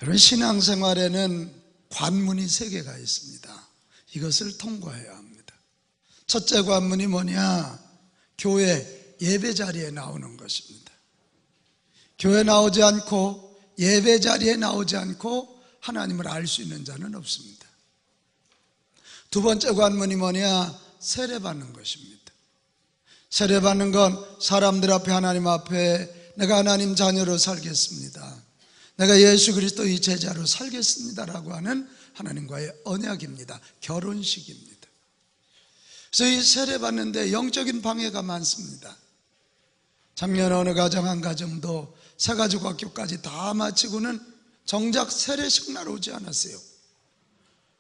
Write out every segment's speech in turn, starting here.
여러분, 신앙생활에는 관문이 3개가 있습니다. 이것을 통과해야 합니다. 첫째 관문이 뭐냐? 교회 예배 자리에 나오는 것입니다. 교회 나오지 않고 예배 자리에 나오지 않고 하나님을 알 수 있는 자는 없습니다. 두 번째 관문이 뭐냐? 세례받는 것입니다. 세례받는 건 사람들 앞에, 하나님 앞에 내가 하나님 자녀로 살겠습니다, 내가 예수 그리스도의 제자로 살겠습니다라고 하는 하나님과의 언약입니다. 결혼식입니다. 그래서 이 세례받는데 영적인 방해가 많습니다. 작년에 어느 가정 한 가정도 새가지고 학교까지 다 마치고는 정작 세례식 날 오지 않았어요.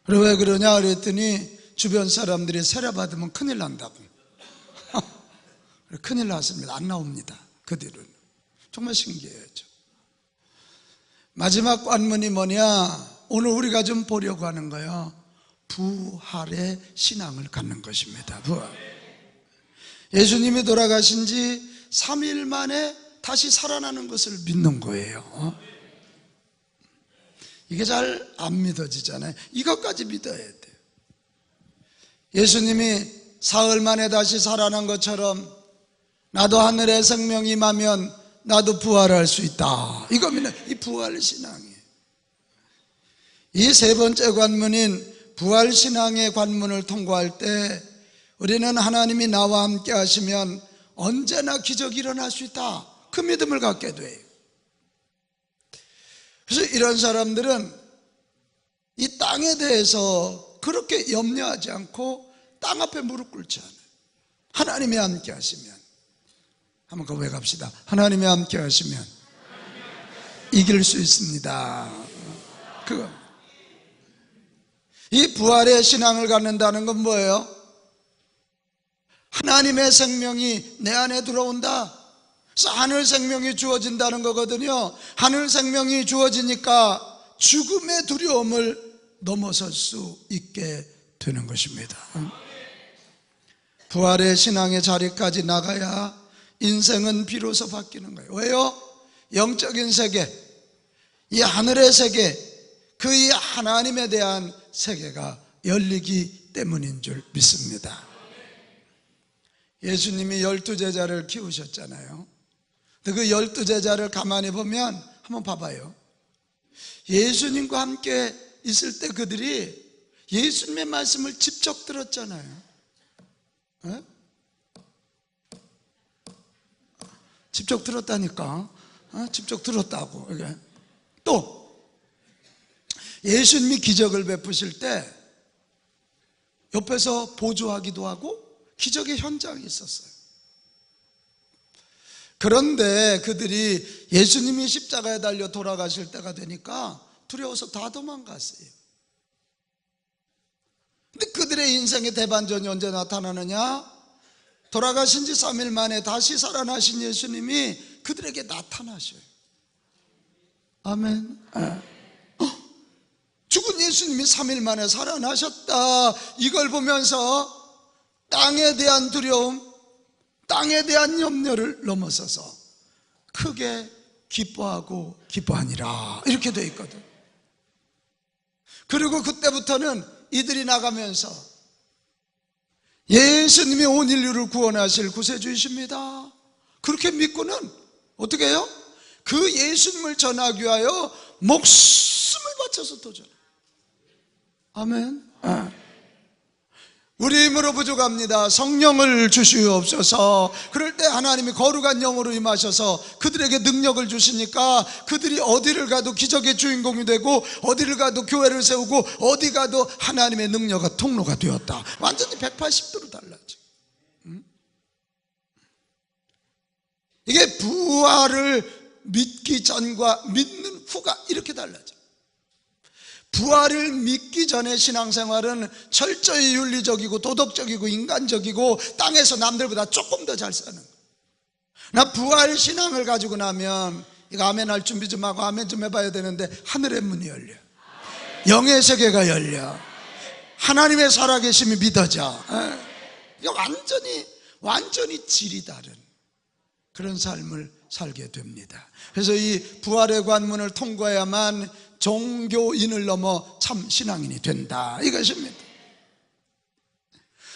그리고 왜 그러냐 그랬더니 주변 사람들이 세례받으면 큰일 난다고. 큰일 났습니다. 안 나옵니다. 그 뒤로는. 정말 신기해요. 마지막 관문이 뭐냐? 오늘 우리가 좀 보려고 하는 거예요. 부활의 신앙을 갖는 것입니다. 부활. 예수님이 돌아가신 지 3일 만에 다시 살아나는 것을 믿는 거예요. 이게 잘 안 믿어지잖아요. 이것까지 믿어야 돼요. 예수님이 사흘 만에 다시 살아난 것처럼 나도 하늘의 생명이 임하면 나도 부활할 수 있다. 이거 믿는 이 부활 신앙이에요. 이 세 번째 관문인 부활 신앙의 관문을 통과할 때 우리는 하나님이 나와 함께 하시면 언제나 기적이 일어날 수 있다, 그 믿음을 갖게 돼요. 그래서 이런 사람들은 이 땅에 대해서 그렇게 염려하지 않고 땅 앞에 무릎 꿇지 않아요. 하나님이 함께 하시면, 한번 고백해 갑시다. 하나님이 함께 하시면 이길 수 있습니다. 그거. 이 부활의 신앙을 갖는다는 건 뭐예요? 하나님의 생명이 내 안에 들어온다. 그래서 하늘 생명이 주어진다는 거거든요. 하늘 생명이 주어지니까 죽음의 두려움을 넘어설 수 있게 되는 것입니다. 부활의 신앙의 자리까지 나가야 인생은 비로소 바뀌는 거예요. 왜요? 영적인 세계, 이 하늘의 세계, 그 이 하나님에 대한 세계가 열리기 때문인 줄 믿습니다. 예수님이 12제자를 키우셨잖아요. 근데 그 12제자를 가만히 보면 한번 봐봐요. 예수님과 함께 있을 때 그들이 예수님의 말씀을 직접 들었잖아요. 에? 직접 들었다니까. 직접 들었다고. 이게. 또 예수님이 기적을 베푸실 때 옆에서 보조하기도 하고 기적의 현장이 있었어요. 그런데 그들이 예수님이 십자가에 달려 돌아가실 때가 되니까 두려워서 다 도망갔어요. 근데 그들의 인생의 대반전이 언제 나타나느냐? 돌아가신 지 3일 만에 다시 살아나신 예수님이 그들에게 나타나셔요. 아멘. 죽은 예수님이 3일 만에 살아나셨다, 이걸 보면서 땅에 대한 두려움, 땅에 대한 염려를 넘어서서 크게 기뻐하고 기뻐하니라, 이렇게 되어 있거든. 그리고 그때부터는 이들이 나가면서 예수님이 온 인류를 구원하실 구세주이십니다, 그렇게 믿고는 어떻게 해요? 그 예수님을 전하기 위하여 목숨을 바쳐서 도전해요. 아멘. 우리 힘으로 부족합니다. 성령을 주시옵소서. 그럴 때 하나님이 거룩한 영으로 임하셔서 그들에게 능력을 주시니까 그들이 어디를 가도 기적의 주인공이 되고 어디를 가도 교회를 세우고 어디 가도 하나님의 능력의 통로가 되었다. 완전히 180도로 달라져. 이게 부활을 믿기 전과 믿는 후가 이렇게 달라져. 부활을 믿기 전에 신앙생활은 철저히 윤리적이고 도덕적이고 인간적이고 땅에서 남들보다 조금 더 잘 사는 거예요. 나 부활 신앙을 가지고 나면 이거 아멘 할 준비 좀 하고 아멘 좀 해봐야 되는데 하늘의 문이 열려, 영의 세계가 열려, 하나님의 살아계심이 믿어져. 이게 완전히 질이 다른 그런 삶을 살게 됩니다. 그래서 이 부활의 관문을 통과해야만 종교인을 넘어 참 신앙인이 된다, 이것입니다.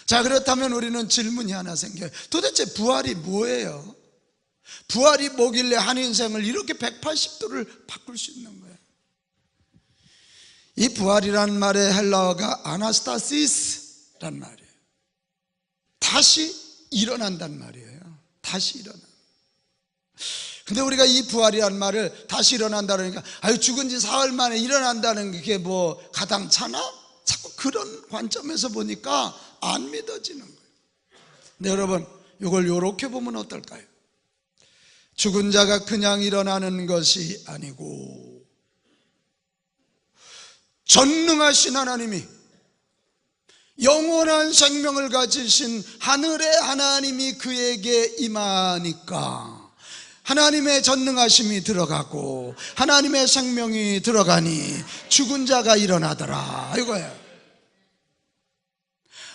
자, 그렇다면 우리는 질문이 하나 생겨요. 도대체 부활이 뭐예요? 부활이 뭐길래 한 인생을 이렇게 180도를 바꿀 수 있는 거예요? 이 부활이라는 말의 헬라어가 아나스타시스란 말이에요. 다시 일어난단 말이에요. 다시 일어나. 근데 우리가 이 부활이라는 말을 다시 일어난다 그러니까 아유, 죽은 지 사흘 만에 일어난다는 게 뭐 가당차나? 자꾸 그런 관점에서 보니까 안 믿어지는 거예요. 근데 여러분, 이걸 이렇게 보면 어떨까요? 죽은 자가 그냥 일어나는 것이 아니고 전능하신 하나님이, 영원한 생명을 가지신 하늘의 하나님이 그에게 임하니까 하나님의 전능하심이 들어가고 하나님의 생명이 들어가니 죽은 자가 일어나더라, 이거예요.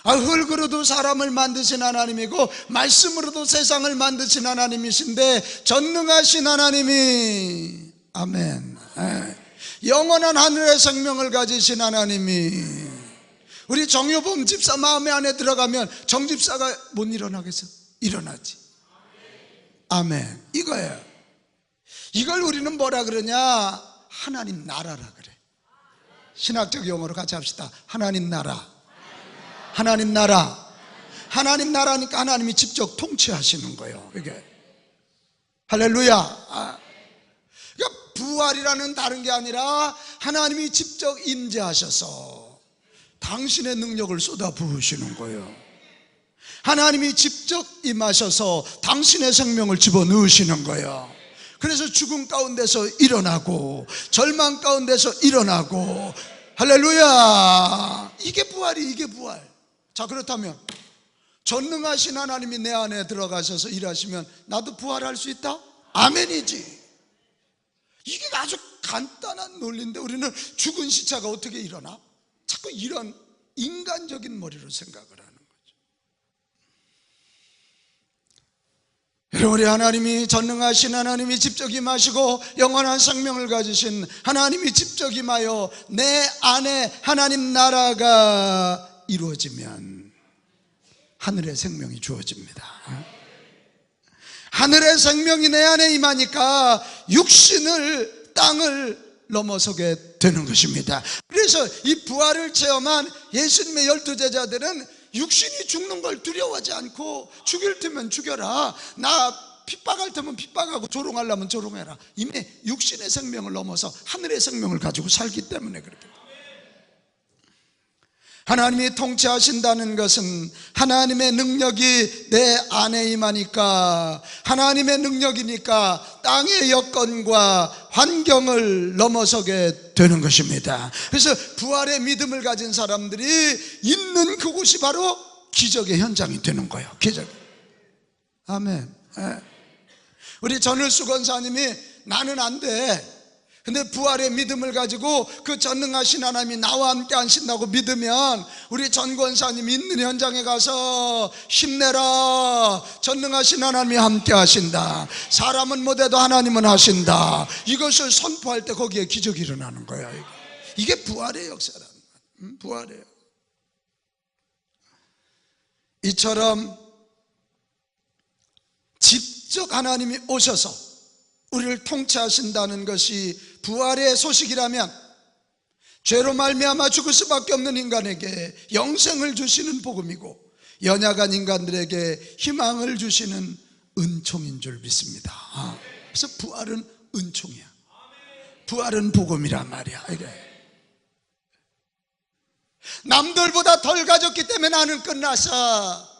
흙으로도 사람을 만드신 하나님이고 말씀으로도 세상을 만드신 하나님이신데 전능하신 하나님이, 아멘, 영원한 하늘의 생명을 가지신 하나님이, 우리 정효범 집사 마음에 안에 들어가면 정 집사가 못 일어나겠어? 일어나지. 아멘, 이거예요. 이걸 우리는 뭐라 그러냐? 하나님 나라라 그래. 신학적 용어로 같이 합시다. 하나님 나라. 하나님 나라. 하나님 나라니까 하나님이 직접 통치하시는 거예요, 이게. 할렐루야. 그러니까 부활이라는 다른 게 아니라 하나님이 직접 임재하셔서 당신의 능력을 쏟아 부으시는 거예요. 하나님이 직접 임하셔서 당신의 생명을 집어넣으시는 거예요. 그래서 죽음 가운데서 일어나고 절망 가운데서 일어나고, 할렐루야. 이게 부활이, 이게 부활. 자, 그렇다면 전능하신 하나님이 내 안에 들어가셔서 일하시면 나도 부활할 수 있다? 아멘이지. 이게 아주 간단한 논리인데 우리는 죽은 시체가 어떻게 일어나? 자꾸 이런 인간적인 머리로 생각을 하는 거죠. 여러분, 우리 하나님이, 전능하신 하나님이 직접 임하시고 영원한 생명을 가지신 하나님이 직접 임하여 내 안에 하나님 나라가 이루어지면 하늘의 생명이 주어집니다. 하늘의 생명이 내 안에 임하니까 육신을, 땅을 넘어서게 되는 것입니다. 그래서 이 부활을 체험한 예수님의 12제자들은 육신이 죽는 걸 두려워하지 않고 죽일 테면 죽여라, 나 핍박할 테면 핍박하고 조롱하려면 조롱해라, 이미 육신의 생명을 넘어서 하늘의 생명을 가지고 살기 때문에 그렇게 됩니다. 하나님이 통치하신다는 것은 하나님의 능력이 내 안에 임하니까, 하나님의 능력이니까 땅의 여건과 환경을 넘어서게 되는 것입니다. 그래서 부활의 믿음을 가진 사람들이 있는 그곳이 바로 기적의 현장이 되는 거예요. 기적. 아멘. 우리 전을수 권사님이 나는 안 돼, 근데 부활의 믿음을 가지고 그 전능하신 하나님이 나와 함께 하신다고 믿으면 우리 전 권사님이 있는 현장에 가서 힘내라, 전능하신 하나님이 함께 하신다, 사람은 못해도 하나님은 하신다, 이것을 선포할 때 거기에 기적이 일어나는 거야. 이게 부활의 역사라는 거야. 부활이에요. 이처럼 직접 하나님이 오셔서 우리를 통치하신다는 것이 부활의 소식이라면, 죄로 말미암아 죽을 수밖에 없는 인간에게 영생을 주시는 복음이고 연약한 인간들에게 희망을 주시는 은총인 줄 믿습니다. 그래서 부활은 은총이야. 부활은 복음이란 말이야. 이게 남들보다 덜 가졌기 때문에 나는 끝났어,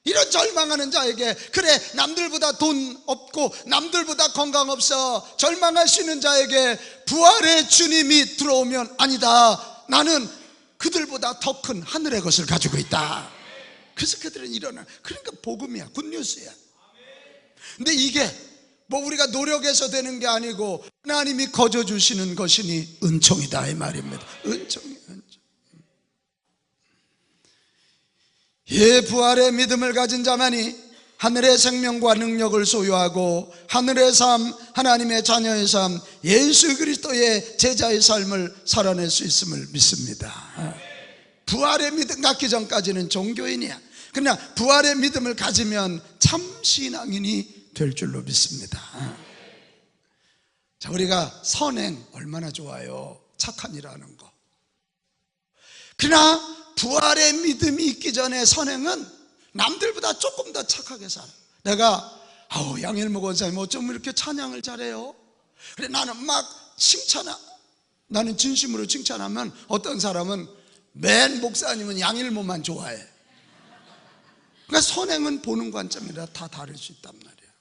이런 절망하는 자에게, 그래 남들보다 돈 없고 남들보다 건강 없어 절망하시는 자에게 부활의 주님이 들어오면, 아니다, 나는 그들보다 더 큰 하늘의 것을 가지고 있다. 그래서 그들은 일어나. 그러니까 복음이야, 굿뉴스야. 근데 이게 뭐 우리가 노력해서 되는 게 아니고 하나님이 거저 주시는 것이니 은총이다, 이 말입니다. 은총이. 예, 부활의 믿음을 가진 자만이 하늘의 생명과 능력을 소유하고 하늘의 삶, 하나님의 자녀의 삶, 예수 그리스도의 제자의 삶을 살아낼 수 있음을 믿습니다. 부활의 믿음 갖기 전까지는 종교인이야. 그러나 부활의 믿음을 가지면 참 신앙인이 될 줄로 믿습니다. 자, 우리가 선행 얼마나 좋아요. 착한 일 하는 거. 그러나 부활의 믿음이 있기 전에 선행은 남들보다 조금 더 착하게 살아. 내가 양일목 원사님 어쩜 이렇게 찬양을 잘해요? 그래, 나는 막 나는 진심으로 칭찬하면 어떤 사람은 맨 목사님은 양일모만 좋아해. 그러니까 선행은 보는 관점이라 다 다를 수 있단 말이야.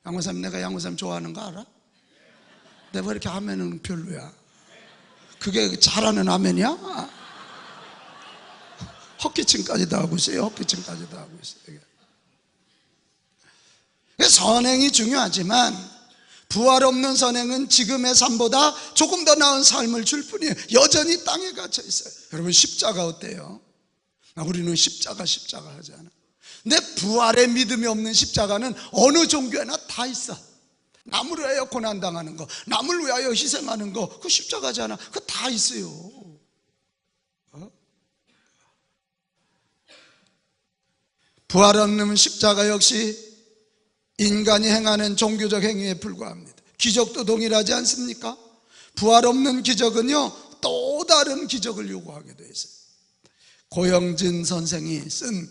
양호삼, 내가 양호삼 좋아하는 거 알아? 내가 이렇게 하면은 별로야. 그게 잘하는 아멘이야? 헛기침까지도 하고 있어요. 헛기침까지도 하고 있어요. 선행이 중요하지만 부활 없는 선행은 지금의 삶보다 조금 더 나은 삶을 줄 뿐이에요. 여전히 땅에 갇혀 있어요. 여러분, 십자가 어때요? 우리는 십자가 하잖아. 근데 부활의 믿음이 없는 십자가는 어느 종교에나 다 있어. 남을 위하여 고난당하는 거, 남을 위하여 희생하는 거, 그거 십자가잖아. 그거 다 있어요. 부활 없는 십자가 역시 인간이 행하는 종교적 행위에 불과합니다. 기적도 동일하지 않습니까? 부활 없는 기적은요, 또 다른 기적을 요구하게 돼 있어요. 고영진 선생이 쓴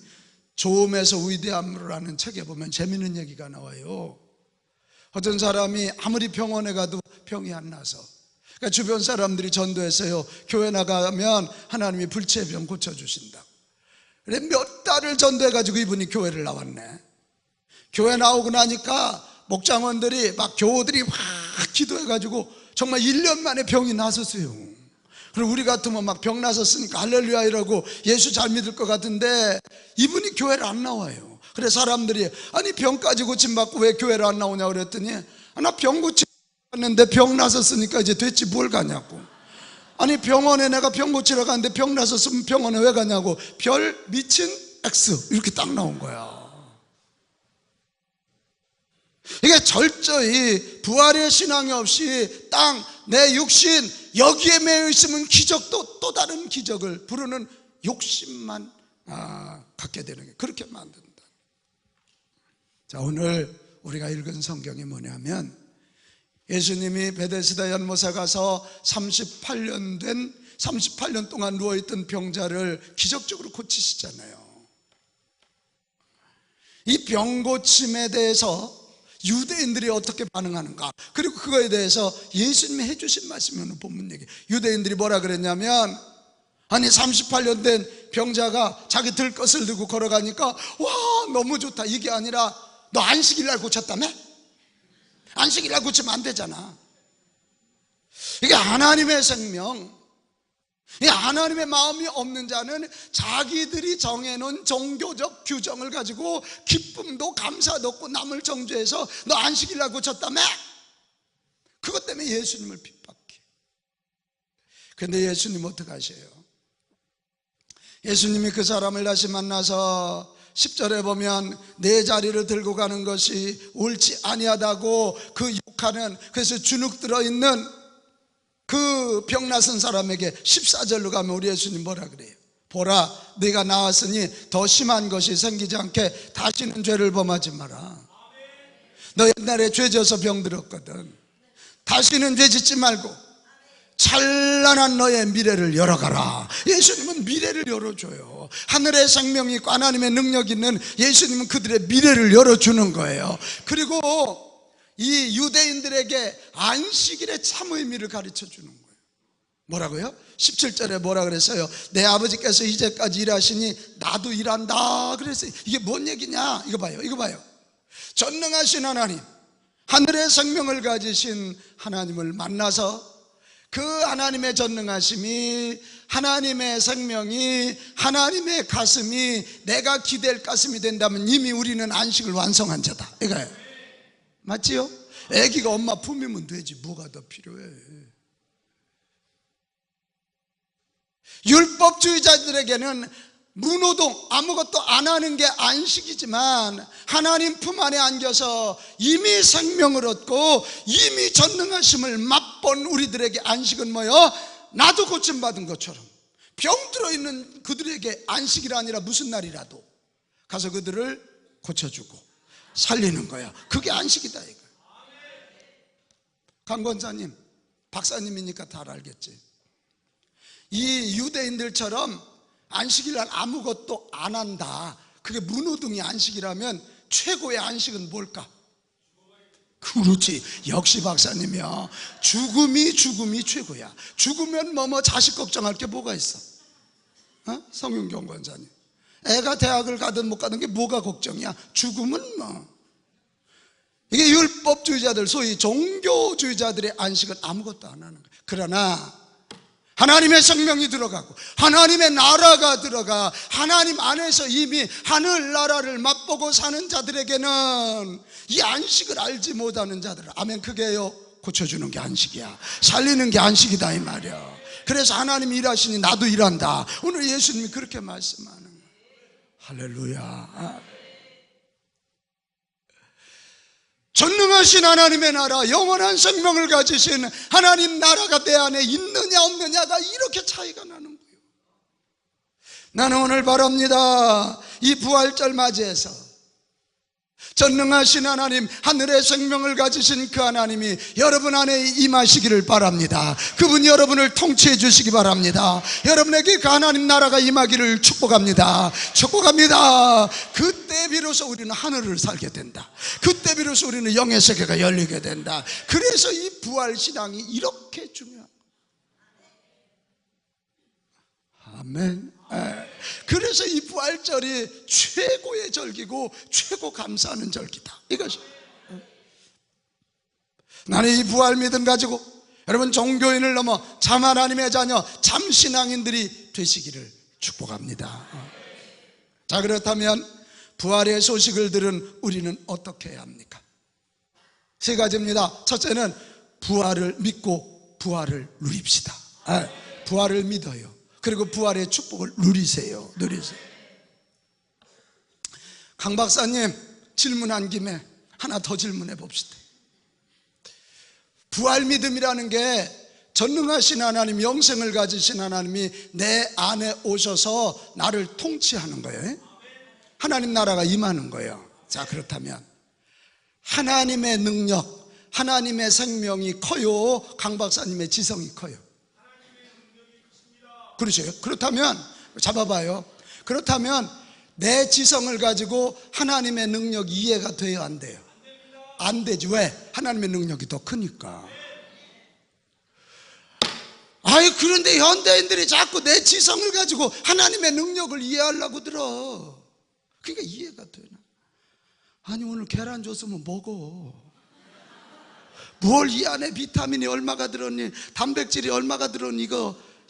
조음에서 위대함으로라는 책에 보면 재미있는 얘기가 나와요. 어떤 사람이 아무리 병원에 가도 병이 안 나서, 그러니까 주변 사람들이 전도했어요. 교회 나가면 하나님이 불치의 병 고쳐주신다. 그래, 몇 달을 전도해가지고 이분이 교회를 나왔네. 교회 나오고 나니까 목장원들이 막 교우들이 막 기도해가지고 정말 1년 만에 병이 나섰어요. 그리고 우리 같으면 막 병 나섰으니까 할렐루야 이러고 예수 잘 믿을 것 같은데 이분이 교회를 안 나와요. 그래, 사람들이 아니 병까지 고침받고 왜 교회를 안 나오냐 그랬더니 나 병 고침받는데 병 나섰으니까 이제 됐지 뭘 가냐고. 아니, 병원에 내가 병 고치러 갔는데 병 나섰으면 병원에 왜 가냐고. 별 미친 X 이렇게 딱 나온 거야. 이게 철저히 부활의 신앙이 없이 땅, 내 육신 여기에 매여 있으면 기적도 또 다른 기적을 부르는 욕심만 갖게 되는 게 그렇게 만든다. 자, 오늘 우리가 읽은 성경이 뭐냐면 예수님이 베데스다 연못에 가서 38년 동안 누워있던 병자를 기적적으로 고치시잖아요. 이 병 고침에 대해서 유대인들이 어떻게 반응하는가, 그리고 그거에 대해서 예수님이 해주신 말씀이 본문 얘기. 유대인들이 뭐라 그랬냐면, 아니 38년 된 병자가 자기 들 것을 들고 걸어가니까 와 너무 좋다, 이게 아니라 너 안식일날 고쳤다며? 안식일날 고치면 안 되잖아. 이게 하나님의 생명, 이 하나님의 마음이 없는 자는 자기들이 정해놓은 종교적 규정을 가지고 기쁨도 감사도 없고 남을 정죄해서 너 안식일날 고쳤다며? 그것 때문에 예수님을 핍박해. 그런데 예수님 어떻게 하셔요? 예수님이 그 사람을 다시 만나서 10절에 보면 내 자리를 들고 가는 것이 옳지 아니하다고 그 욕하는, 그래서 주눅 들어있는 그 병나선 사람에게 14절로 가면 우리 예수님 뭐라 그래요? 보라, 네가 나았으니 더 심한 것이 생기지 않게 다시는 죄를 범하지 마라. 너 옛날에 죄 져서 병들었거든. 다시는 죄 짓지 말고 찬란한 너의 미래를 열어가라. 예수님은 미래를 열어줘요. 하늘의 생명이 있고 하나님의 능력이 있는 예수님은 그들의 미래를 열어주는 거예요. 그리고 이 유대인들에게 안식일의 참 의미를 가르쳐 주는 거예요. 뭐라고요? 17절에 뭐라 그랬어요? 내 아버지께서 이제까지 일하시니 나도 일한다 그랬어요. 이게 뭔 얘기냐? 이거 봐요. 전능하신 하나님, 하늘의 생명을 가지신 하나님을 만나서 그 하나님의 전능하심이, 하나님의 생명이, 하나님의 가슴이 내가 기댈 가슴이 된다면 이미 우리는 안식을 완성한 자다, 이거예요. 맞지요? 애기가 엄마 품이면 되지 뭐가 더 필요해. 율법주의자들에게는 무노동, 아무것도 안 하는 게 안식이지만 하나님 품 안에 안겨서 이미 생명을 얻고 이미 전능하심을 맛본 우리들에게 안식은 뭐요? 나도 고침받은 것처럼 병 들어있는 그들에게 안식이라 아니라 무슨 날이라도 가서 그들을 고쳐주고 살리는 거야. 그게 안식이다 이거. 강 권사님, 박사님이니까 다 알겠지. 이 유대인들처럼 안식일 날 아무것도 안 한다, 그게 무노동이 안식이라면 최고의 안식은 뭘까? 그렇지, 역시 박사님이야. 죽음이 최고야. 죽으면 뭐 자식 걱정할 게 뭐가 있어? 성윤경 권사님, 애가 대학을 가든 못 가든 게 뭐가 걱정이야? 죽음은 뭐. 이게 율법주의자들, 소위 종교주의자들의 안식은 아무것도 안 하는 거야. 그러나 하나님의 생명이 들어가고 하나님의 나라가 들어가 하나님 안에서 이미 하늘나라를 맛보고 사는 자들에게는 이 안식을 알지 못하는 자들, 아멘, 그게요, 고쳐주는 게 안식이야. 살리는 게 안식이다 이 말이야. 그래서 하나님이 일하시니 나도 일한다. 오늘 예수님이 그렇게 말씀하는 거야. 할렐루야. 전능하신 하나님의 나라, 영원한 생명을 가지신 하나님 나라가 내 안에 있느냐 없느냐가 이렇게 차이가 나는 거예요. 나는 오늘 바랍니다. 이 부활절 맞이해서 전능하신 하나님, 하늘의 생명을 가지신 그 하나님이 여러분 안에 임하시기를 바랍니다. 그분이 여러분을 통치해 주시기 바랍니다. 여러분에게 그 하나님 나라가 임하기를 축복합니다. 축복합니다. 그때 비로소 우리는 하늘을 살게 된다. 그때 비로소 우리는 영의 세계가 열리게 된다. 그래서 이 부활신앙이 이렇게 중요합니다. 아멘. 그래서 이 부활절이 최고의 절기고 최고 감사하는 절기다 이것이. 나는 이 부활 믿음 가지고 여러분 종교인을 넘어 참 하나님의 자녀, 참 신앙인들이 되시기를 축복합니다. 자, 그렇다면 부활의 소식을 들은 우리는 어떻게 해야 합니까? 세 가지입니다. 첫째는 부활을 믿고 부활을 누립시다. 부활을 믿어요. 그리고 부활의 축복을 누리세요. 강 박사님, 질문한 김에 하나 더 질문해 봅시다. 부활 믿음이라는 게 전능하신 하나님, 영생을 가지신 하나님이 내 안에 오셔서 나를 통치하는 거예요. 하나님 나라가 임하는 거예요. 자, 그렇다면 하나님의 능력, 하나님의 생명이 커요, 강 박사님의 지성이 커요? 그렇죠. 그렇다면 잡아봐요. 그렇다면 내 지성을 가지고 하나님의 능력 이해가 돼요, 안 돼요? 안 되지. 왜? 하나님의 능력이 더 크니까. 그런데 현대인들이 자꾸 내 지성을 가지고 하나님의 능력을 이해하려고 들어. 그러니까 이해가 되나? 아니, 오늘 계란 줬으면 먹어. 뭘 이 안에 비타민이 얼마가 들었니, 단백질이 얼마가 들었니,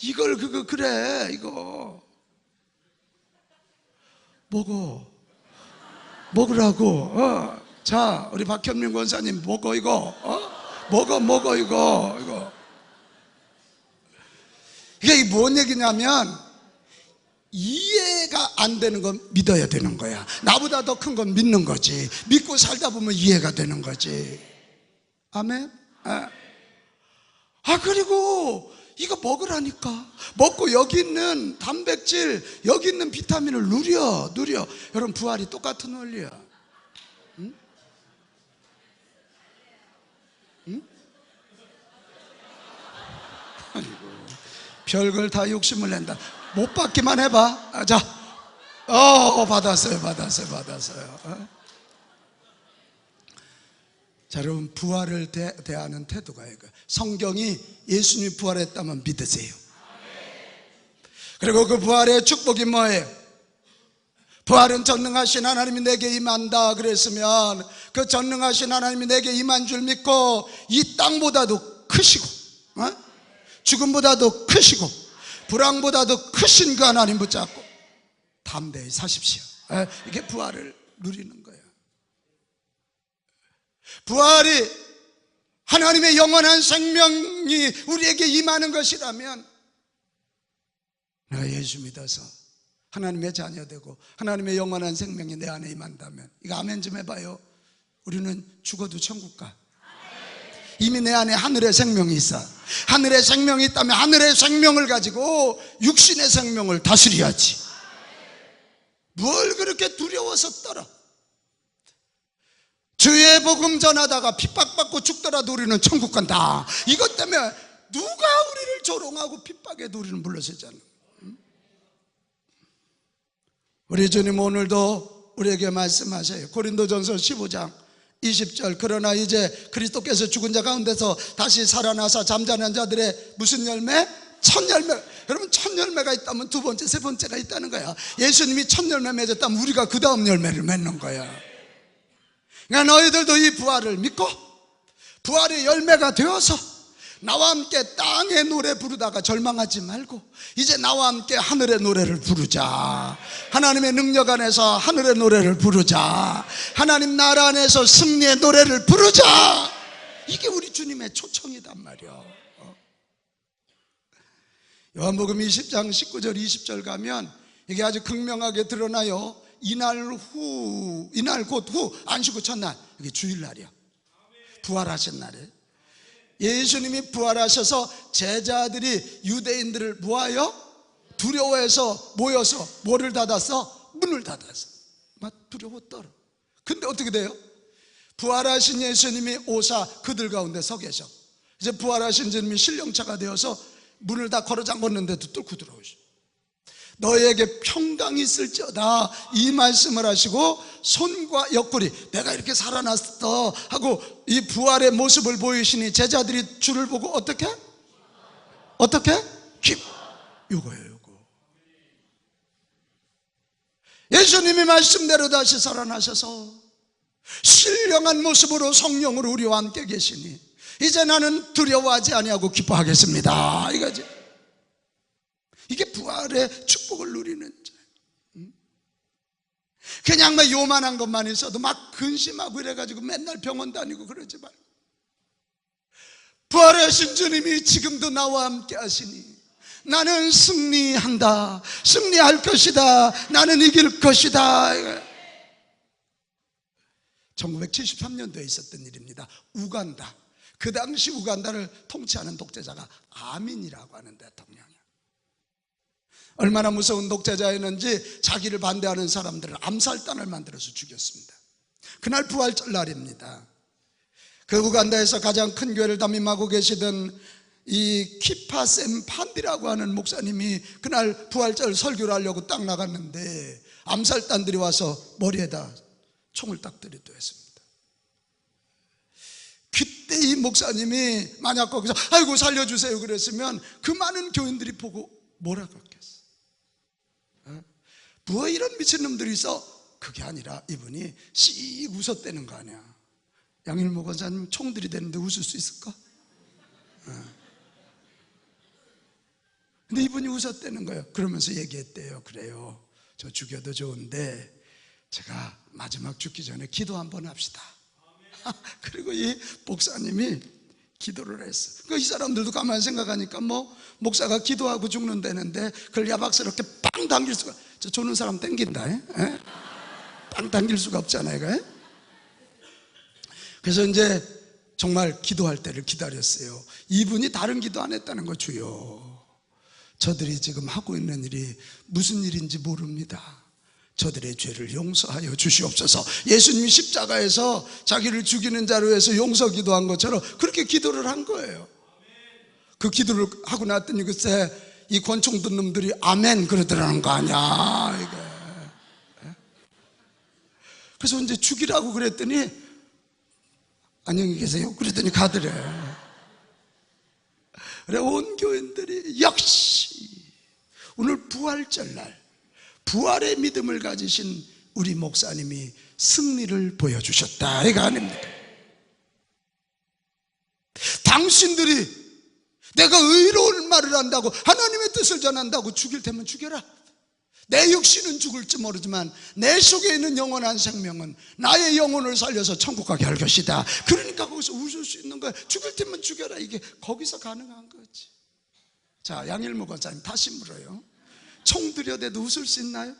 이걸 그래, 이거 먹으라고. 자, 우리 박현민 권사님 먹어 이거. 먹어 이거. 이게 뭔 얘기냐면 이해가 안 되는 건 믿어야 되는 거야. 나보다 더 큰 건 믿는 거지. 믿고 살다 보면 이해가 되는 거지. 아멘. 그리고 이거 먹으라니까. 먹고 여기 있는 단백질, 여기 있는 비타민을 누려. 여러분, 부활이 똑같은 원리야. 응? 아이고, 별걸 다 욕심을 낸다. 못 받기만 해봐. 자, 받았어요. 자, 여러분, 부활을 대하는 태도가 이거. 성경이 예수님이 부활했다면 믿으세요. 그리고 그 부활의 축복이 뭐예요? 부활은 전능하신 하나님이 내게 임한다 그랬으면 그 전능하신 하나님이 내게 임한 줄 믿고 이 땅보다도 크시고 죽음보다도 크시고 불황보다도 크신 그 하나님 붙잡고 담대히 사십시오. 이게 부활을 누리는 거예요. 부활이 하나님의 영원한 생명이 우리에게 임하는 것이라면 내가 예수 믿어서 하나님의 자녀 되고 하나님의 영원한 생명이 내 안에 임한다면, 이거 아멘 좀 해봐요. 우리는 죽어도 천국 가. 이미 내 안에 하늘의 생명이 있어. 하늘의 생명이 있다면 하늘의 생명을 가지고 육신의 생명을 다스려야지. 뭘 그렇게 두려워서 떨어. 주의 복음 전하다가 핍박받고 죽더라도 우리는 천국 간다. 이것 때문에 누가 우리를 조롱하고 핍박해도 우리는 물러서잖아. 우리 주님 오늘도 우리에게 말씀하셔요. 고린도전서 15장 20절, 그러나 이제 그리스도께서 죽은 자 가운데서 다시 살아나사 잠자는 자들의 무슨 열매? 첫 열매. 여러분, 첫 열매가 있다면 두 번째, 세 번째가 있다는 거야. 예수님이 첫 열매 맺었다면 우리가 그 다음 열매를 맺는 거야. 그러니까 너희들도 이 부활을 믿고 부활의 열매가 되어서 나와 함께 땅의 노래 부르다가 절망하지 말고 이제 나와 함께 하늘의 노래를 부르자. 하나님의 능력 안에서 하늘의 노래를 부르자. 하나님 나라 안에서 승리의 노래를 부르자. 이게 우리 주님의 초청이단 말이야. 요한복음 20장 19절 20절 가면 이게 아주 극명하게 드러나요. 이날 곧 후 안식구 첫날, 이게 주일날이야. 부활하신 날에 예수님이 부활하셔서 제자들이 유대인들을 모아요 두려워해서 모여서 뭐를 닫았어? 문을 닫았어. 막 두려워 떨어. 근데 어떻게 돼요? 부활하신 예수님이 오사 그들 가운데 서 계셔. 이제 부활하신 예수님이 신령차가 되어서 문을 다 걸어 잠궜는데도 뚫고 들어오셔. 너에게 평강이 있을지어다, 이 말씀을 하시고 손과 옆구리, 내가 이렇게 살아났어 하고 이 부활의 모습을 보이시니 제자들이 주를 보고 어떻게? 요거예요, 요거. 예수님이 말씀대로 다시 살아나셔서 신령한 모습으로 성령으로 우리와 함께 계시니 이제 나는 두려워하지 아니하고 기뻐하겠습니다, 이거지. 이게 부활의 축복을 누리는 자예요. 그냥 막 요만한 것만 있어도 막 근심하고 이래가지고 맨날 병원 다니고 그러지 말고, 부활하신 주님이 지금도 나와 함께 하시니 나는 승리한다, 승리할 것이다, 나는 이길 것이다. 1973년도에 있었던 일입니다. 우간다. 그 당시 우간다를 통치하는 독재자가 아민이라고 하는 대통령이야. 얼마나 무서운 독재자였는지 자기를 반대하는 사람들을 암살단을 만들어서 죽였습니다. 그날 부활절 날입니다. 그 우간다에서 가장 큰 교회를 담임하고 계시던 이 키파셈 판디라고 하는 목사님이 그날 부활절 설교를 하려고 딱 나갔는데 암살단들이 와서 머리에다 총을 딱 들이대었습니다. 그때 이 목사님이 만약 거기서 아이고 살려주세요 그랬으면 그 많은 교인들이 보고 뭐라 그랬겠어? 뭐 이런 미친놈들이 있어? 그게 아니라 이분이 씩 웃었다는 거 아니야. 양일모 권사님 총 들이대는데 웃을 수 있을까? 근데 이분이 웃었다는 거예요. 그러면서 얘기했대요. 그래요, 저 죽여도 좋은데 제가 마지막 죽기 전에 기도 한번 합시다. 그리고 이 목사님이 기도를 했어. 이 사람들도 가만히 생각하니까 뭐 목사가 기도하고 죽는다는데 그걸 야박스럽게 빵 당길 수가, 저 조는 사람 땡긴다. 빵 당길 수가 없잖아요. 그래서 이제 정말 기도할 때를 기다렸어요. 이분이 다른 기도 안 했다는 거. 주여, 저들이 지금 하고 있는 일이 무슨 일인지 모릅니다. 저들의 죄를 용서하여 주시옵소서. 예수님이 십자가에서 자기를 죽이는 자로 해서 용서 기도한 것처럼 그렇게 기도를 한 거예요. 그 기도를 하고 났더니 글쎄 이 권총 든 놈들이 아멘 그러더라는 거 아니야, 이게. 그래서 이제 죽이라고 그랬더니 안녕히 계세요 그랬더니 가더래. 그래 온 교인들이 역시 오늘 부활절 날 부활의 믿음을 가지신 우리 목사님이 승리를 보여주셨다, 이거 아닙니까? 당신들이 내가 의로운 말을 한다고, 하나님의 뜻을 전한다고 죽일 테면 죽여라. 내 육신은 죽을지 모르지만 내 속에 있는 영원한 생명은 나의 영혼을 살려서 천국 가게 할 것이다. 그러니까 거기서 웃을 수 있는 거야. 죽일 테면 죽여라. 이게 거기서 가능한 거지. 자, 양일모 권사님 다시 물어요. 총 들여대도 웃을 수 있나요?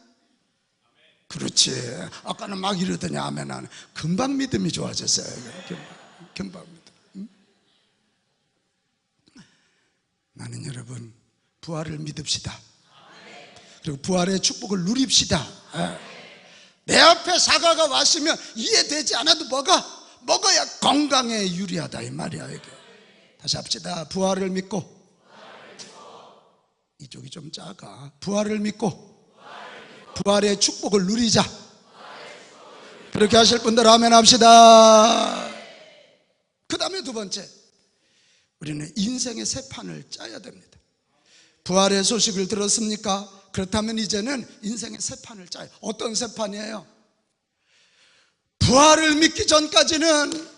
그렇지. 아까는 막 이러더니 아멘 하네. 금방 믿음이 좋아졌어요. 금방 믿음. 나는 여러분 부활을 믿읍시다. 그리고 부활의 축복을 누립시다. 내 앞에 사과가 왔으면 이해되지 않아도 먹어야 건강에 유리하다 이 말이야. 이게. 다시 합시다. 부활을 믿고. 이쪽이 좀 작아. 부활을 믿고 부활의 축복을 누리자. 그렇게 하실 분들 아멘 합시다. 그 다음에 두 번째, 우리는 인생의 새 판을 짜야 됩니다. 부활의 소식을 들었습니까? 그렇다면 이제는 인생의 새 판을 짜요. 어떤 새 판이에요? 부활을 믿기 전까지는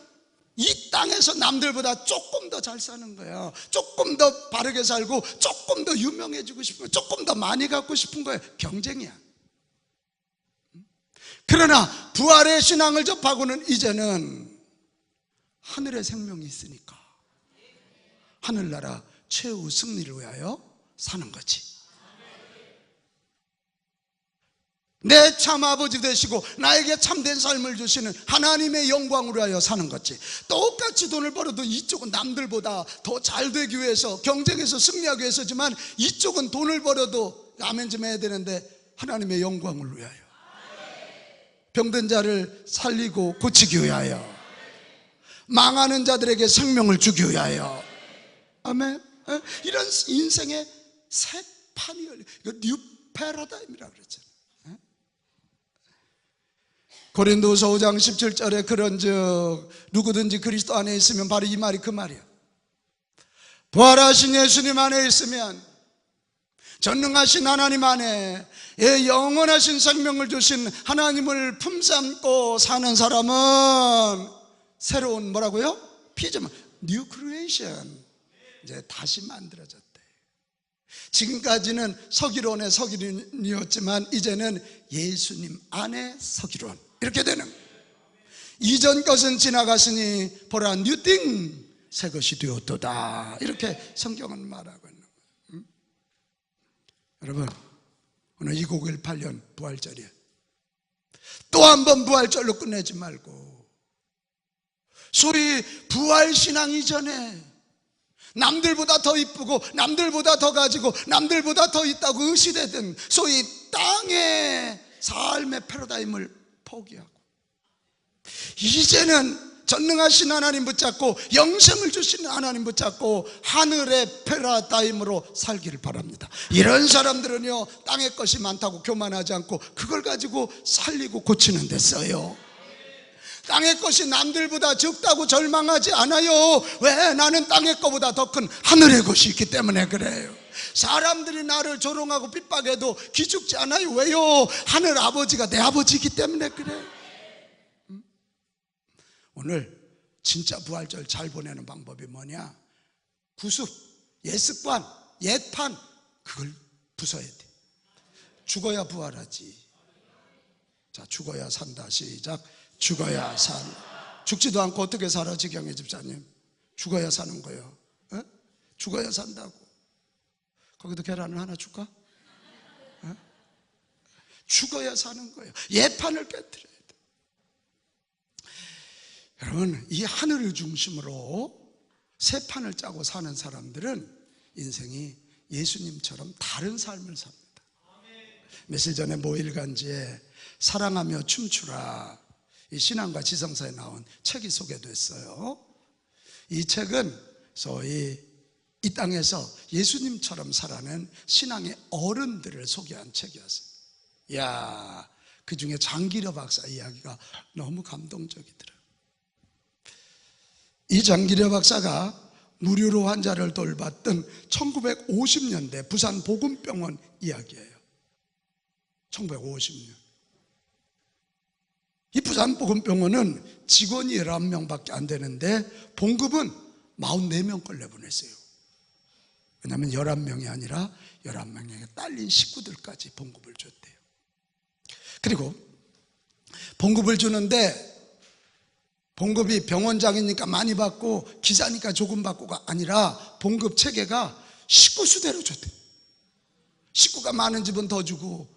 이 땅에서 남들보다 조금 더 잘 사는 거예요. 조금 더 바르게 살고 조금 더 유명해지고 싶은 거예요. 조금 더 많이 갖고 싶은 거예요. 경쟁이야. 그러나 부활의 신앙을 접하고는 이제는 하늘의 생명이 있으니까 하늘나라 최후 승리를 위하여 사는 거지. 내 참 아버지 되시고 나에게 참된 삶을 주시는 하나님의 영광을 위하여 사는 거지. 똑같이 돈을 벌어도 이쪽은 남들보다 더 잘 되기 위해서 경쟁에서 승리하기 위해서지만 이쪽은 돈을 벌어도 아멘 좀 해야 되는데 하나님의 영광을 위하여, 병든 자를 살리고 고치기 위하여, 망하는 자들에게 생명을 주기 위하여. 아멘. 이런 인생의 새 판이 열려. 이거 뉴 패러다임이라고 그랬잖아요. 고린도서 5장 17절에 그런즉 누구든지 그리스도 안에 있으면 바로 이 말이 그 말이야. 부활하신 예수님 안에 있으면, 전능하신 하나님 안에 영원하신 생명을 주신 하나님을 품삼고 사는 사람은 새로운 뭐라고요? 피조물, 뉴 크리에이션, 이제 다시 만들어졌대. 지금까지는 서기론의 서기론이었지만 이제는 예수님 안에 서기론, 이렇게 되는 거예요. 이전 것은 지나갔으니 보라 뉴띵, 새 것이 되었도다, 이렇게 성경은 말하고 있는 거예요. 여러분, 오늘 2018년 부활절이에요. 또 한 번 부활절로 끝내지 말고 소위 부활신앙 이전에 남들보다 더 이쁘고 남들보다 더 가지고 남들보다 더 있다고 의시되던 소위 땅의 삶의 패러다임을 포기하고 이제는 전능하신 하나님 붙잡고 영생을 주시는 하나님 붙잡고 하늘의 패러다임으로 살기를 바랍니다. 이런 사람들은요, 땅의 것이 많다고 교만하지 않고 그걸 가지고 살리고 고치는 데 써요. 땅의 것이 남들보다 적다고 절망하지 않아요. 왜? 나는 땅의 것보다 더 큰 하늘의 것이 있기 때문에 그래요. 사람들이 나를 조롱하고 핍박해도 기죽지 않아요. 왜요? 하늘 아버지가 내 아버지이기 때문에 그래요. 오늘 진짜 부활절 잘 보내는 방법이 뭐냐? 구습, 옛습관, 옛판, 그걸 부숴야 돼. 죽어야 부활하지. 자, 죽어야 산다. 시작. 죽어야 산다. 죽지도 않고 어떻게 살아, 지경의 집사님? 죽어야 사는 거예요. 에? 죽어야 산다고. 거기도 계란을 하나 줄까? 에? 죽어야 사는 거예요. 옛판을 깨뜨려야 돼. 여러분, 이 하늘을 중심으로 새 판을 짜고 사는 사람들은 인생이 예수님처럼 다른 삶을 삽니다. 며칠 전에 모일간지에 사랑하며 춤추라, 이 신앙과 지성사에 나온 책이 소개됐어요. 이 책은 소위 이 땅에서 예수님처럼 살아낸 신앙의 어른들을 소개한 책이었어요. 이야, 그 중에 장기려 박사 이야기가 너무 감동적이더라고요. 이 장기려 박사가 무료로 환자를 돌봤던 1950년대 부산 복음병원 이야기예요. 1950년. 이 부산 복음병원은 직원이 11명밖에 안 되는데 봉급은 44명 걸 내보냈어요. 왜냐하면 11명이 아니라 11명에게 딸린 식구들까지 봉급을 줬대요. 그리고 봉급을 주는데 봉급이 병원장이니까 많이 받고 기사니까 조금 받고가 아니라 봉급 체계가 식구 수대로 줬대요. 식구가 많은 집은 더 주고,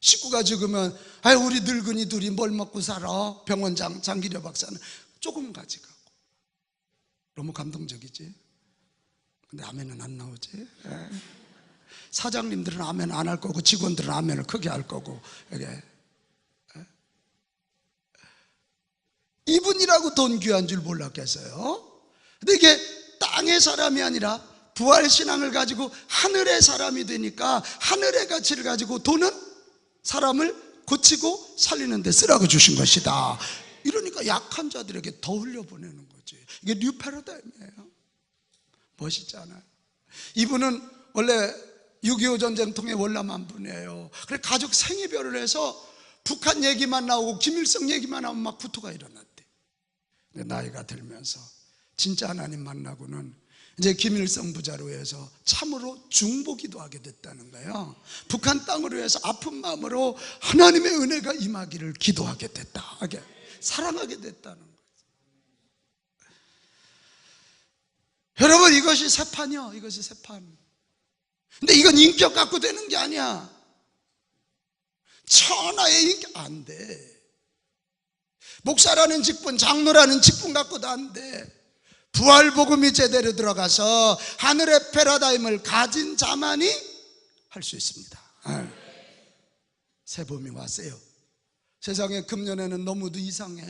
식구가 적으면 아유 우리 늙은이 둘이 뭘 먹고 살아? 병원장 장기려 박사는 조금 가져가고. 너무 감동적이지? 근데 아멘은 안 나오지? 예. 사장님들은 아멘 안 할 거고 직원들은 아멘을 크게 할 거고. 이게 예. 이분이라고 돈 귀한 줄 몰랐겠어요? 근데 이게 땅의 사람이 아니라 부활신앙을 가지고 하늘의 사람이 되니까 하늘의 가치를 가지고 돈은 사람을 고치고 살리는 데 쓰라고 주신 것이다. 이러니까 약한 자들에게 더 흘려보내는 거지. 이게 뉴 패러다임이에요. 멋있잖아요. 이분은 원래 6.25 전쟁통의 월남한 분이에요. 그래 가족 생이별을 해서 북한 얘기만 나오고 김일성 얘기만 하면 막 구토가 일어났대. 근데 나이가 들면서 진짜 하나님 만나고는 이제 김일성 부자로 해서 참으로 중보기도 하게 됐다는 거예요. 북한 땅으로 해서 아픈 마음으로 하나님의 은혜가 임하기를 기도하게 됐다. 사랑하게 됐다는 거예요. 여러분, 이것이 새판이요. 이것이 새판. 근데 이건 인격 갖고 되는 게 아니야. 천하의 인격 안 돼. 목사라는 직분, 장로라는 직분 갖고도 안 돼. 부활복음이 제대로 들어가서 하늘의 패러다임을 가진 자만이 할 수 있습니다. 새 봄이 왔어요. 세상에 금년에는 너무도 이상해.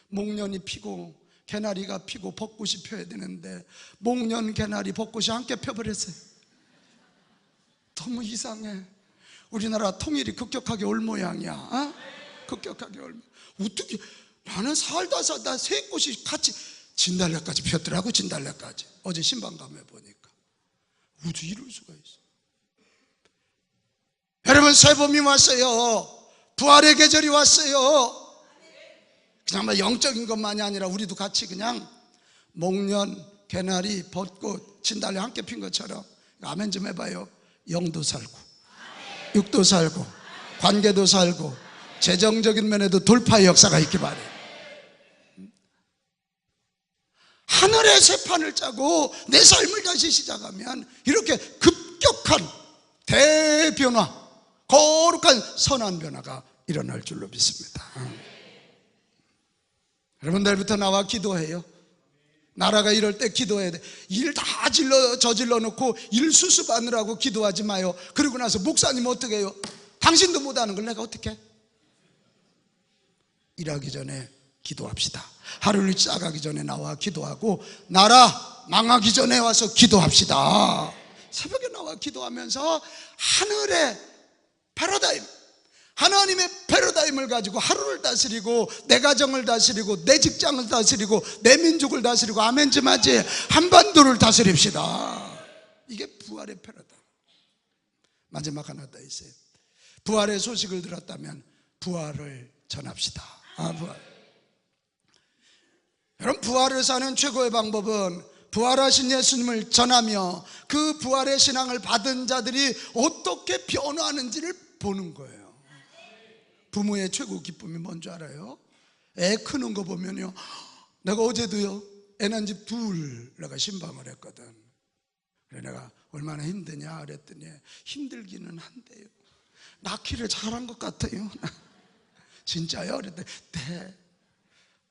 목련이 피고 개나리가 피고 벚꽃이 펴야 되는데 목련, 개나리, 벚꽃이 함께 펴버렸어요. 너무 이상해. 우리나라 통일이 급격하게 올 모양이야. 급격하게 올 모양. 어떻게 나는 살다 새 꽃이 같이 진달래까지 폈더라고. 진달래까지 어제 신방감에 보니까. 어떻게 이럴 수가 있어. 여러분, 새봄이 왔어요. 부활의 계절이 왔어요. 그냥 뭐 영적인 것만이 아니라 우리도 같이 그냥 목련, 개나리, 벚꽃, 진달래 함께 핀 것처럼 아멘 좀 해봐요. 영도 살고 육도 살고 관계도 살고 재정적인 면에도 돌파의 역사가 있기 바래요. 하늘의 새판을 짜고 내 삶을 다시 시작하면 이렇게 급격한 대변화, 거룩한 선한 변화가 일어날 줄로 믿습니다. 여러분, 내일부터 나와 기도해요. 나라가 이럴 때 기도해야 돼. 일 다 저질러 놓고 일 수습하느라고 기도하지 마요. 그러고 나서 목사님 어떻게 해요? 당신도 못하는 걸 내가 어떻게 해? 일하기 전에 기도합시다. 하루를 시작하기 전에 나와 기도하고 나라 망하기 전에 와서 기도합시다. 새벽에 나와 기도하면서 하늘의 패러다임, 하나님의 패러다임을 가지고 하루를 다스리고 내 가정을 다스리고 내 직장을 다스리고 내 민족을 다스리고 아멘 좀 하지. 한반도를 다스립시다. 이게 부활의 패러다임. 마지막 하나 더 있어요. 부활의 소식을 들었다면 부활을 전합시다. 부활. 여러분, 부활을 사는 최고의 방법은 부활하신 예수님을 전하며 그 부활의 신앙을 받은 자들이 어떻게 변화하는지를 보는 거예요. 부모의 최고 기쁨이 뭔지 알아요? 애 크는 거 보면요, 내가 어제도요 애 난 집 둘 내가 신방을 했거든. 그래 내가 얼마나 힘드냐 그랬더니 힘들기는 한데요, 낳기를 잘한 것 같아요. 진짜요? 그랬더니 네,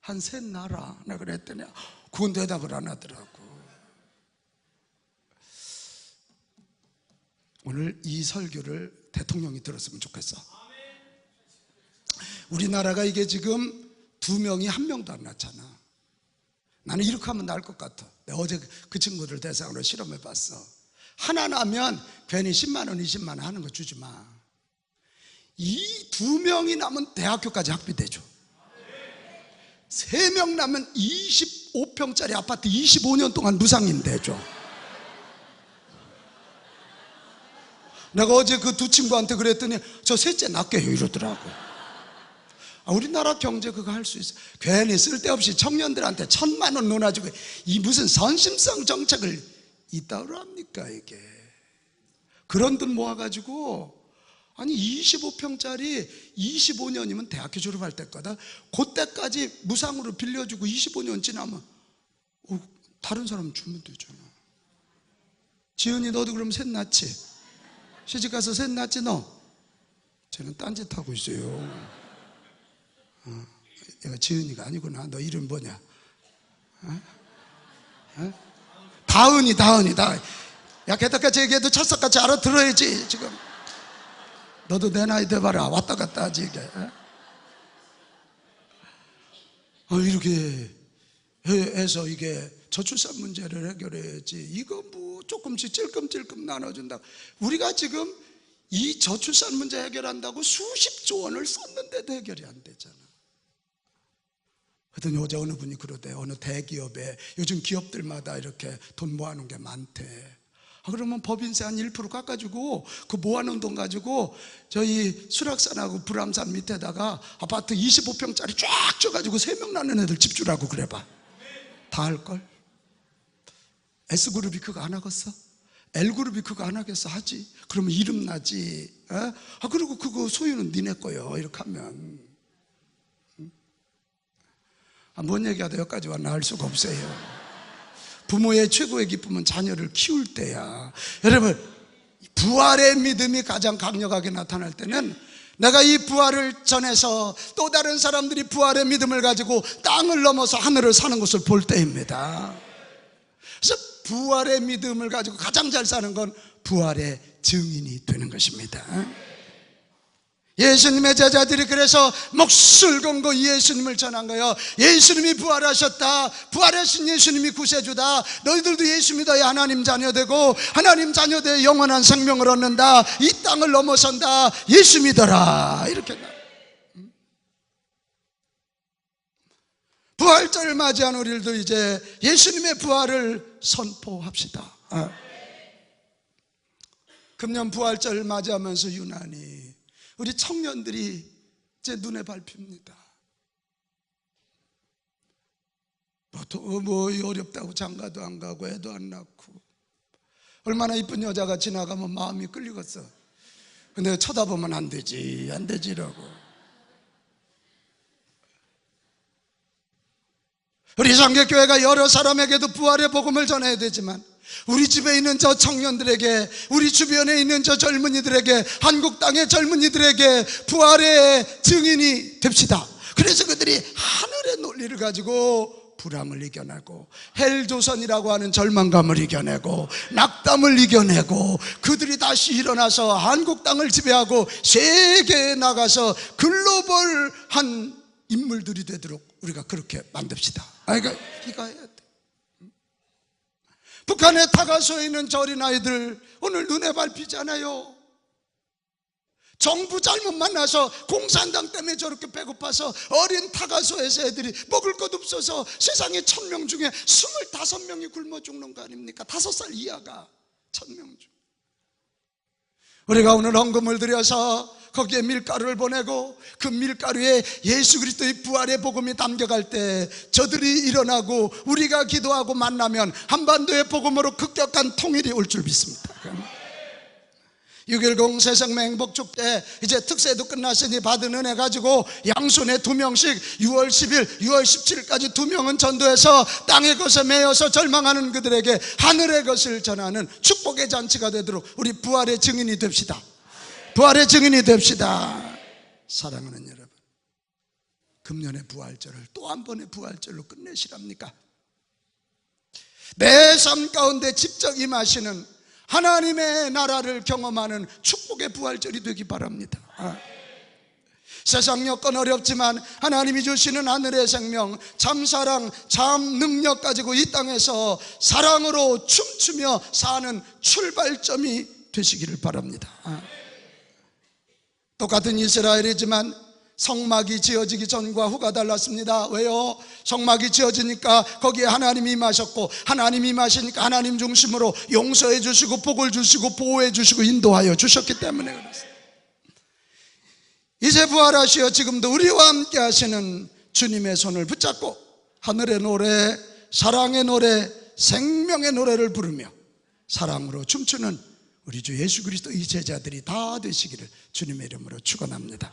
한 셋 낳아라. 내가 그랬더니 그건 대답을 안 하더라고. 오늘 이 설교를 대통령이 들었으면 좋겠어. 우리나라가 이게 지금 2명이 1명도 안 낳잖아. 나는 이렇게 하면 나을 것 같아. 내가 어제 그 친구들 대상으로 실험해 봤어. 하나 낳으면 괜히 10만 원, 20만 원 하는 거 주지 마. 이 2명이 낳으면 대학교까지 학비 대줘. 3명 낳으면 25평짜리 아파트 25년 동안 무상임대 해줘. 내가 어제 그 두 친구한테 그랬더니 저 셋째 낳게요 이러더라고. 우리나라 경제 그거 할 수 있어. 괜히 쓸데없이 청년들한테 1,000만 원 논아주고 이 무슨 선심성 정책을 이따위로 합니까 이게. 그런 돈 모아가지고 아니 25평짜리 25년이면 대학교 졸업할 때거든. 그때까지 무상으로 빌려주고 25년 지나면 다른 사람 주면 되잖아. 지은이 너도 그럼 셋 낳지? 시집가서 셋 낳지 너? 쟤는 딴짓하고 있어요. 얘가 지은이가 아니구나. 너 이름 뭐냐? 다은이. 야, 게다까지 얘기해도 찰떡같이 알아들어야지. 지금 너도 내 나이 돼봐라. 왔다 갔다 하지 이게. 이렇게 해서 이게 저출산 문제를 해결해야지. 이거 뭐 조금씩 찔끔찔끔 나눠준다. 우리가 지금 이 저출산 문제 해결한다고 수십조 원을 썼는데도 해결이 안 되잖아. 그랬더니 어제 어느 분이 그러대. 어느 대기업에 요즘 기업들마다 이렇게 돈 모아놓은 게 많대. 그러면 법인세 한 1% 깎아주고 그 모아놓은 돈 가지고 저희 수락산하고 불암산 밑에다가 아파트 25평짜리 쫙 줘가지고 3명 낳는 애들 집 주라고 그래봐. 다 할걸? S그룹이 그거 안 하겠어? L그룹이 그거 안 하겠어? 하지. 그러면 이름 나지. 그리고 그거 소유는 니네 거요. 이렇게 하면. 뭔 얘기하다 여기까지 와 나을 수가 없어요. 부모의 최고의 기쁨은 자녀를 키울 때야. 여러분, 부활의 믿음이 가장 강력하게 나타날 때는 내가 이 부활을 전해서 또 다른 사람들이 부활의 믿음을 가지고 땅을 넘어서 하늘을 사는 것을 볼 때입니다. 그래서 부활의 믿음을 가지고 가장 잘 사는 건 부활의 증인이 되는 것입니다. 예수님의 제자들이 그래서 목숨을 걸고 예수님을 전한 거예요. 예수님이 부활하셨다. 부활하신 예수님이 구세주다. 너희들도 예수 믿어야 하나님 자녀 되고 하나님 자녀 되어 영원한 생명을 얻는다. 이 땅을 넘어선다. 예수 믿어라. 이렇게. 부활절을 맞이한 우리들도 이제 예수님의 부활을 선포합시다. 금년 부활절을 맞이하면서 유난히 우리 청년들이 제 눈에 밟힙니다. 뭐 어렵다고 장가도 안 가고 애도 안 낳고 얼마나 이쁜 여자가 지나가면 마음이 끌리겠어. 근데 쳐다보면 안 되지라고. 우리 상계교회가 여러 사람에게도 부활의 복음을 전해야 되지만 우리 집에 있는 저 청년들에게, 우리 주변에 있는 저 젊은이들에게, 한국 땅의 젊은이들에게 부활의 증인이 됩시다. 그래서 그들이 하늘의 논리를 가지고 불암을 이겨내고 헬조선이라고 하는 절망감을 이겨내고 낙담을 이겨내고 그들이 다시 일어나서 한국 땅을 지배하고 세계에 나가서 글로벌한 인물들이 되도록 우리가 그렇게 만듭시다. 그러니까 이거 해야 돼. 북한의 타가소에 있는 저 어린아이들 오늘 눈에 밟히잖아요. 정부 잘못 만나서 공산당 때문에 저렇게 배고파서 어린 타가소에서 애들이 먹을 것 없어서 세상에 1000명 중에 25명이 굶어 죽는 거 아닙니까? 5살 이하가 1000명 중. 우리가 오늘 헌금을 들여서 거기에 밀가루를 보내고 그 밀가루에 예수 그리스도의 부활의 복음이 담겨갈 때 저들이 일어나고 우리가 기도하고 만나면 한반도의 복음으로 급격한 통일이 올 줄 믿습니다. 6.10 새생명 행복축제 이제 특세도 끝났으니 받은 은혜 가지고 양손에 2명씩 6월 10일, 6월 17일까지 2명은 전도해서 땅의 것에 매여서 절망하는 그들에게 하늘의 것을 전하는 축복의 잔치가 되도록 우리 부활의 증인이 됩시다. 부활의 증인이 됩시다. 사랑하는 여러분, 금년의 부활절을 또 한 번의 부활절로 끝내시랍니까? 내 삶 가운데 직접 임하시는 하나님의 나라를 경험하는 축복의 부활절이 되기 바랍니다. 세상 여건 어렵지만 하나님이 주시는 하늘의 생명, 참 사랑, 참 능력 가지고 이 땅에서 사랑으로 춤추며 사는 출발점이 되시기를 바랍니다. 똑같은 이스라엘이지만 성막이 지어지기 전과 후가 달랐습니다. 왜요? 성막이 지어지니까 거기에 하나님이 임하셨고 하나님이 임하시니까 하나님 중심으로 용서해 주시고 복을 주시고 보호해 주시고 인도하여 주셨기 때문에 그렇습니다. 이제 부활하시어 지금도 우리와 함께 하시는 주님의 손을 붙잡고 하늘의 노래, 사랑의 노래, 생명의 노래를 부르며 사랑으로 춤추는 우리 주 예수 그리스도 이 제자들이 다 되시기를 주님의 이름으로 축원합니다.